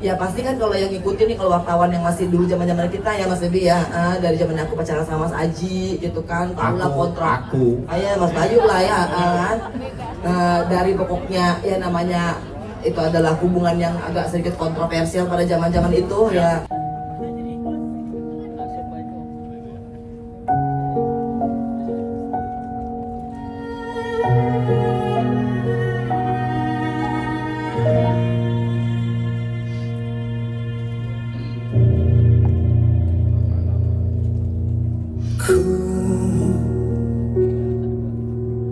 Ya pasti kan kalau yang ngikutin nih, kalau wartawan yang masih dulu zaman-zaman kita ya Mas Debi ya, dari zaman aku pacaran sama Mas Aji gitu kan, tahulah kontrak. Ya Mas Bayu lah ya kan. Dari pokoknya ya namanya itu adalah hubungan yang agak sedikit kontroversial pada zaman-zaman itu ya. Ku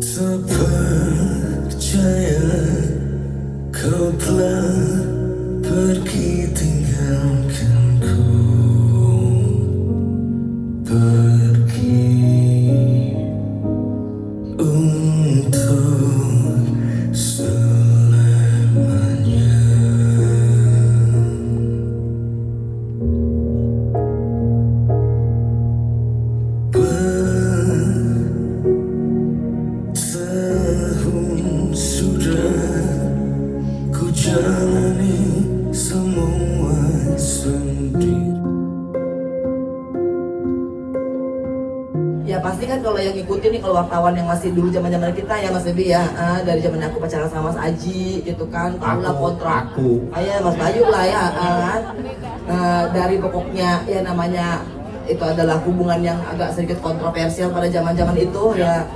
tak percaya kau telah pergi tinggalkanku, pergi untuk selamanya. Tahun sudah ku jalani semua sendiri. Ya pasti kan kalau yang ngikutin nih, kalau wartawan yang masih dulu zaman-zaman kita ya Mas Debi ya, dari zaman aku pacaran sama Mas Aji gitu kan, tahulah kontrak. Ya Mas Bayu lah ya kan. Dari pokoknya ya namanya itu adalah hubungan yang agak sedikit kontroversial pada zaman-zaman itu ya.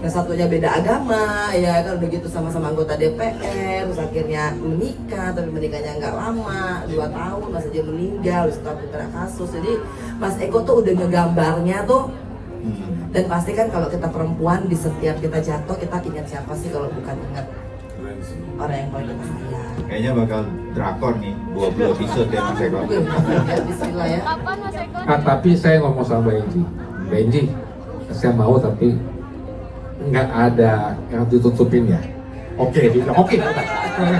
Yang satunya beda agama ya kan, udah gitu sama-sama anggota DPR, terus akhirnya menikah, tapi menikahnya nggak lama, 2 tahun Mas Aji meninggal, terus kena kasus. Jadi Mas Eko tuh udah ngegambarnya tuh. Dan pasti kan kalau kita perempuan, di setiap kita jatuh kita ingat siapa sih kalau bukan ingat orang yang paling kita sayang. Kayaknya bakal drakor nih, 20 episode ya Mas Eko. Ya bismillah ya. Kapan Mas Eko? Tapi saya ngomong sama Benji, saya mau tapi nggak ada yang ditutupin ya. Oke, dia bilang oke.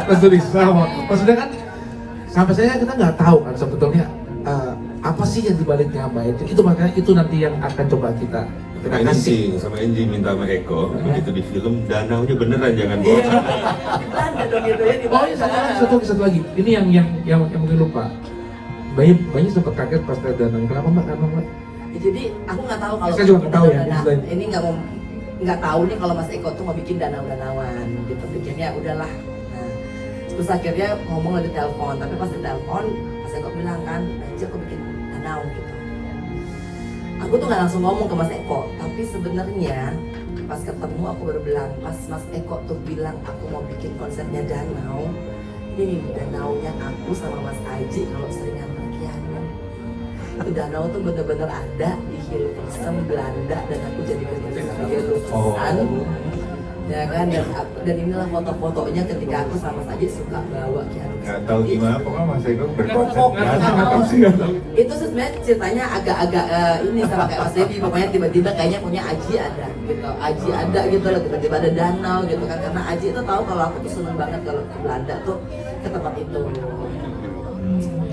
Langsung disama. Maksudnya kan sampai saya kita nggak tahu kan sebetulnya apa sih yang dibaliknya Mbak Enji. Itu makanya itu nanti yang akan coba kita Ini kasih. sih sama Enji minta sama Eko, begitu di film danaunya beneran jangan bohong. Di Belanda dong gitu ya, di Oh iya, satu lagi. Ini yang mungkin lupa. Banyak sempat kaget pas ada danau. Kenapa Mbak? Ya, jadi aku nggak tahu kalau Saya juga nggak tahu ya, danau- ini ini nggak tahu nih kalau Mas Eko tuh mau bikin danau-danauan gitu, pikirnya udahlah. Nah, terus akhirnya ngomong lagi telepon, tapi pas di telepon Mas Eko bilang kan, aja aku bikin danau gitu. Aku tuh nggak langsung ngomong ke Mas Eko, tapi sebenarnya pas ketemu aku baru bilang, pas Mas Eko tuh bilang aku mau bikin konsepnya danau, ini nih danaunya aku sama Mas Aji kalau sering nganter Kiano. Itu danau tuh bener-bener ada di Hilversum Belanda, dan aku jadi kerjasama di Hilversum. Ya kan, dan inilah foto-fotonya ketika aku sama Mas Aji suka bawa Kiano. Nggak tahu gimana, pokoknya Mas Eko berkonsep. Pokoknya Nggak nggak tahu. tahu. Itu sebenarnya ceritanya agak-agak ini sama kayak Mas Devi, pokoknya tiba-tiba kayaknya punya Aji ada gitu, Aji ada gitu loh, tiba-tiba ada danau gitu kan, karena Aji itu tahu kalau aku tuh seneng banget kalau ke Belanda tuh, ke tempat itu.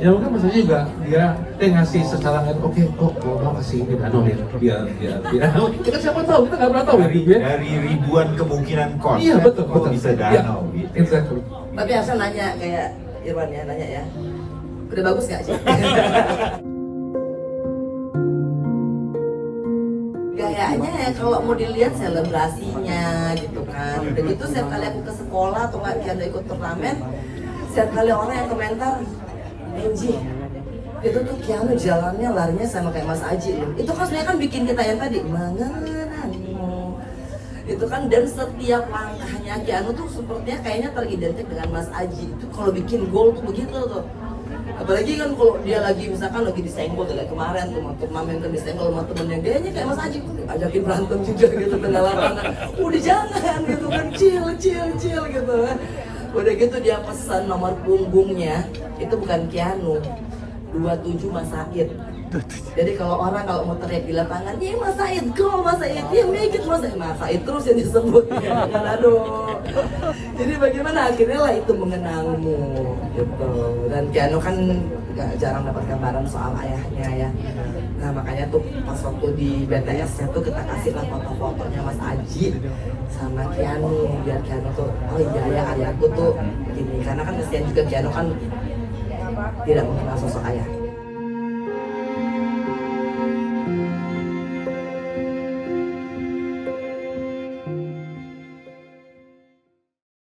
Ya mungkin maksudnya juga dia ngasih secara nggak oke kok mau kasih ini danau nih biar kita siapa tahu, kita nggak pernah tahu ya. Dari ribuan kemungkinan konsep, Iya betul kok betul bisa danau ya, gitu. exactly. Tapi Hasan nanya kayak Irwan ya, nanya ya, udah bagus nggak sih? Kayaknya ya kalau mau dilihat selebrasinya gitu kan, udah gitu setiap kali aku ke sekolah atau nggak ada ikut turnamen, setiap kali orang yang komentar, Enji, itu tuh Kiano jalannya larinya sama kayak Mas Aji loh. Itu kan sebenarnya kan bikin kita yang tadi mengenangmu. Itu kan, dan setiap langkahnya Kiano tuh sepertinya kayaknya teridentik dengan Mas Aji. Itu kalau bikin gol tuh begitu tuh. Apalagi kan kalau dia lagi misalkan lagi disenggol kayak kemarin tuh mau turnamen kan disenggol sama temennya, kayaknya kayak Mas Aji ajakin berantem juga gitu tengah lapangan. Udah jangan gitu kan, chill gitu kan. Udah gitu dia pesan nomor punggungnya itu bukan Kiano, 27 Mas Said. Jadi kalau orang kalau mau teriak di lapangan, ya Mas Said, go Mas Said, ya make it Mas Said terus yang disebut ya. Aduh. Jadi bagaimana akhirnya lah itu mengenangmu gitu. Dan Kiano kan gak jarang dapat gambaran soal ayahnya ya. Nah makanya tuh pas waktu di BTS-nya tuh kita kasih lah foto-fotonya Mas Aji sama Kiano, biar Kiano tuh oh iya ya ayahku tuh begini, karena kan kesian juga Kiano kan tidak mengenal sosok ayah.